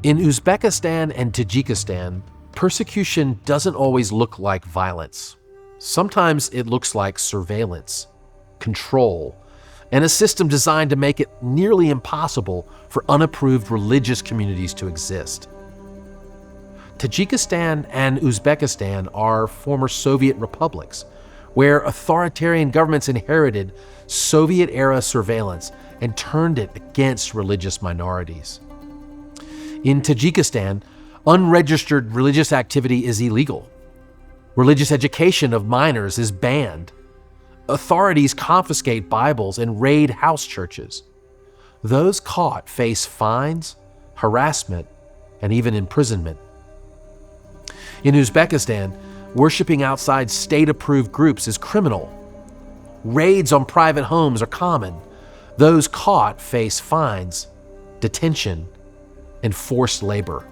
In Uzbekistan and Tajikistan, persecution doesn't always look like violence. Sometimes it looks like surveillance, control, and a system designed to make it nearly impossible for unapproved religious communities to exist. Tajikistan and Uzbekistan are former Soviet republics, where authoritarian governments inherited Soviet-era surveillance and turned it against religious minorities. In Tajikistan, unregistered religious activity is illegal. Religious education of minors is banned. Authorities confiscate Bibles and raid house churches. Those caught face fines, harassment, and even imprisonment. In Uzbekistan, worshiping outside state-approved groups is criminal. Raids on private homes are common. Those caught face fines, detention, and forced labor.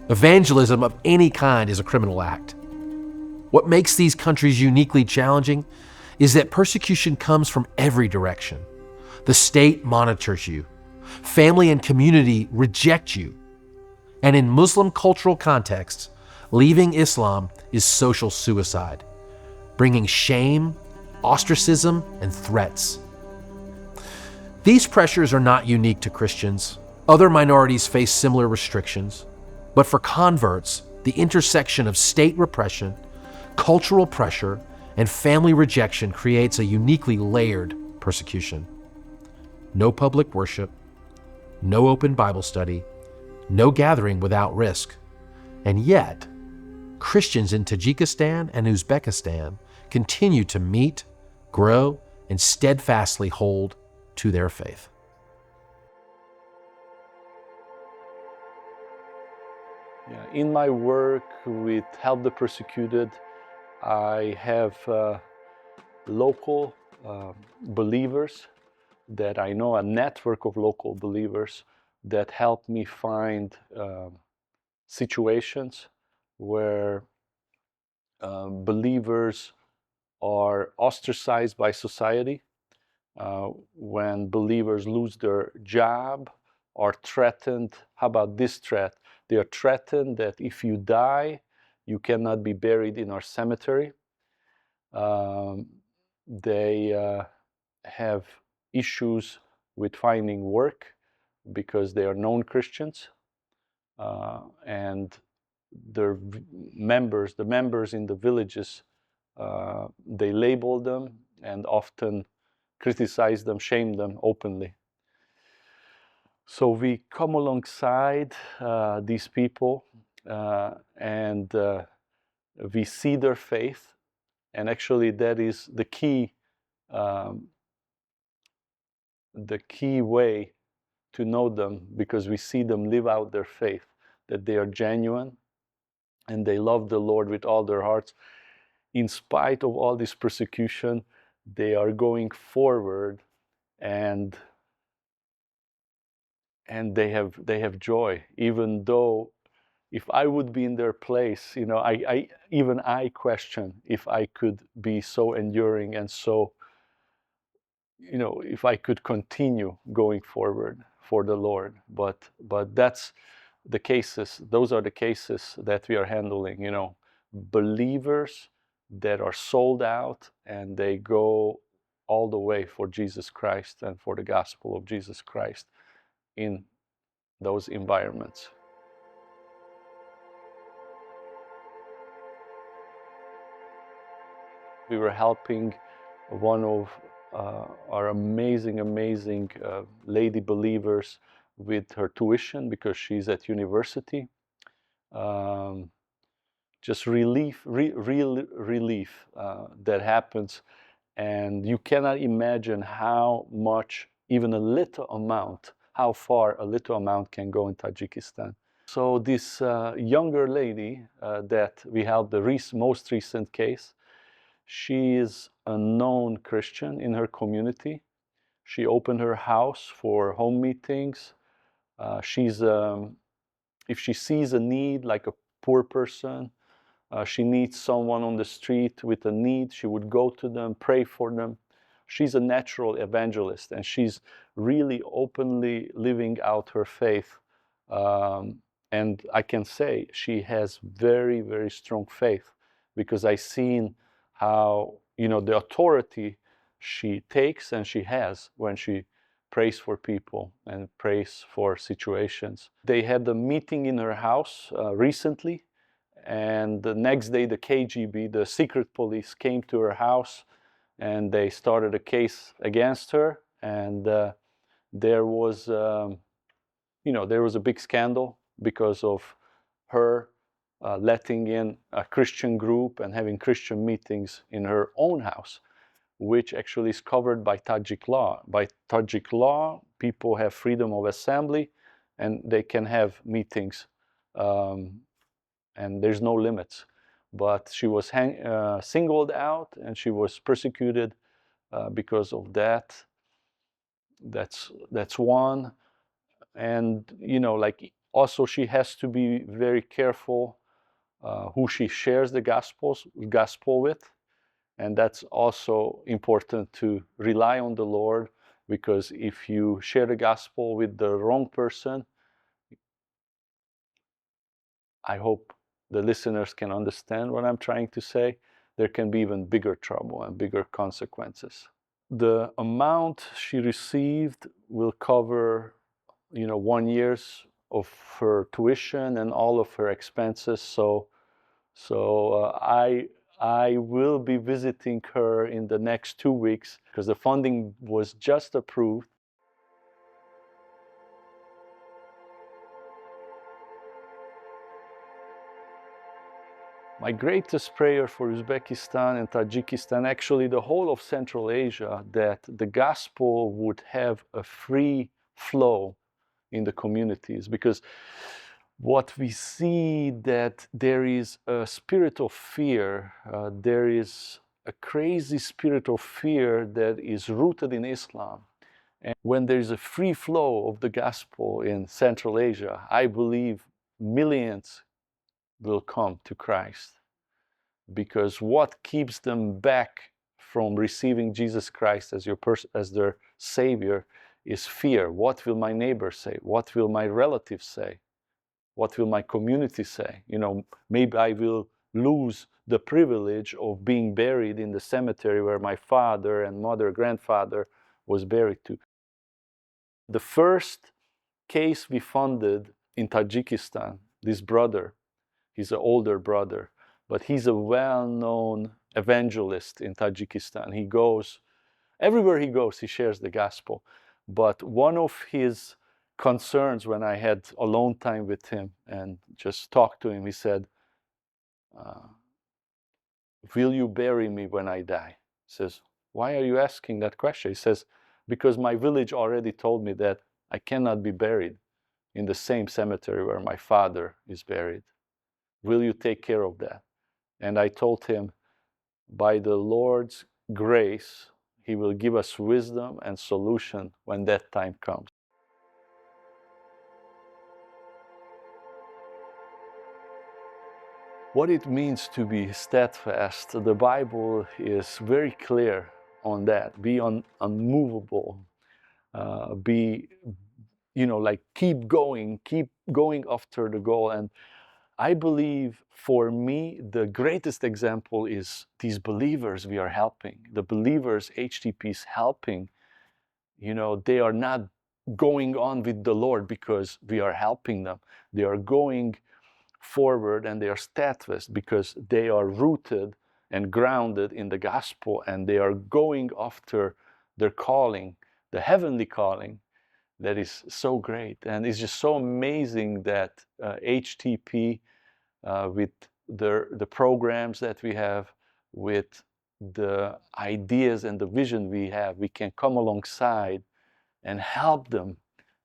Evangelism of any kind is a criminal act. What makes these countries uniquely challenging is that persecution comes from every direction. The state monitors you. Family and community reject you. And in Muslim cultural contexts, leaving Islam is social suicide, bringing shame, ostracism, and threats. These pressures are not unique to Christians. Other minorities face similar restrictions. But for converts, the intersection of state repression, cultural pressure, and family rejection creates a uniquely layered persecution. No public worship, no open Bible study, no gathering without risk. And yet, Christians in Tajikistan and Uzbekistan continue to meet, grow, and steadfastly hold to their faith. In my work with Help the Persecuted, I have local believers that I know, a network of local believers that help me find situations where believers are ostracized by society, when believers lose their job, are threatened. How about this threat? They are threatened that if you die, you cannot be buried in our cemetery. They have issues with finding work because they are known Christians, and the members in the villages, they label them and often criticize them, shame them openly. So we come alongside these people and we see their faith, and actually that is the key way to know them, because we see them live out their faith, that they are genuine and they love the Lord with all their hearts. In spite of all this persecution, they are going forward, and they have joy, even though if I would be in their place, I question if I could be so enduring and so, if I could continue going forward for the Lord. But that's the cases. Those are the cases that we are handling. Believers that are sold out and they go all the way for Jesus Christ and for the gospel of Jesus Christ in those environments. We were helping one of our amazing lady believers with her tuition because she's at university. Just relief, real relief that happens, and you cannot imagine how much, even a little amount, how far a little amount can go in Tajikistan. So this younger lady that we helped, the most recent case, she is a known Christian in her community. She opened her house for home meetings. If she sees a need, like a poor person, she needs someone on the street with a need, she would go to them, pray for them. She's a natural evangelist, and she's really openly living out her faith Um, and I can say she has very, very strong faith, because I've seen how, the authority she takes and she has when she prays for people and prays for situations. They had a meeting in her house recently, and the next day the KGB, the secret police, came to her house and they started a case against her. And there was there was a big scandal because of her letting in a Christian group and having Christian meetings in her own house, which actually is covered by Tajik law. By Tajik law, people have freedom of assembly and they can have meetings, and there's no limits. But she was singled out and she was persecuted because of that. That's one. And like, also she has to be very careful who she shares the gospel with. And that's also important, to rely on the Lord, because if you share the gospel with the wrong person, I hope the listeners can understand what I'm trying to say, there can be even bigger trouble and bigger consequences. The amount she received will cover 1 year's of her tuition and all of her expenses. I will be visiting her in the next 2 weeks, because the funding was just approved. My greatest prayer for Uzbekistan and Tajikistan, actually the whole of Central Asia, that the gospel would have a free flow in the communities, because what we see, that there is a spirit of fear, there is a crazy spirit of fear that is rooted in Islam. And when there is a free flow of the gospel in Central Asia, I believe millions will come to Christ. Because what keeps them back from receiving Jesus Christ as as their Savior is fear. What will my neighbor say? What will my relatives say? What will my community say? Maybe I will lose the privilege of being buried in the cemetery where my father and mother, grandfather was buried to. The first case we funded in Tajikistan, this brother, he's an older brother, but he's a well-known evangelist in Tajikistan. He goes, everywhere he goes, he shares the gospel. But one of his concerns, when I had alone time with him and just talked to him, he said, will you bury me when I die? He says, why are you asking that question? He says, because my village already told me that I cannot be buried in the same cemetery where my father is buried. Will you take care of that? And I told him, by the Lord's grace, He will give us wisdom and solution when that time comes. What it means to be steadfast, the Bible is very clear on that. Be unmovable. Keep going after the goal. And I believe, for me, the greatest example is these believers we are helping. The believers HTP is helping. They are not going on with the Lord because we are helping them. They are going forward and they are steadfast because they are rooted and grounded in the gospel, and they are going after their calling, the heavenly calling, that is so great. And it's just so amazing that HTP, with the programs that we have, with the ideas and the vision we have, we can come alongside and help them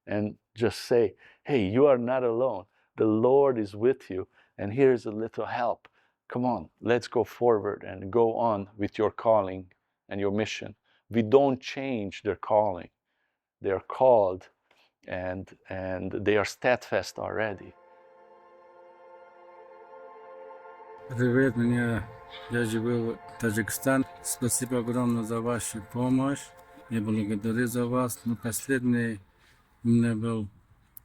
and just say, hey, you are not alone. The Lord is with you, and here's a little help. Come on, let's go forward and go on with your calling and your mission. We don't change their calling. They are called, and they are steadfast already. Привет, я живу в Таджикистане. Спасибо огромное за вашу помощь. Я благодарю за вас. Но последний у меня был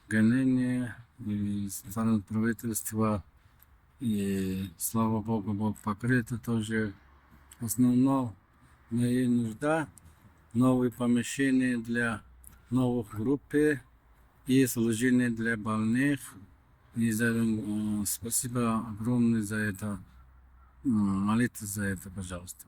гонение и страны правительства, и слава Богу, Бог покрыто тоже. Основная нужда новые помещения для новых групп и служение для больных. И спасибо огромное за это. Молитесь за это, пожалуйста.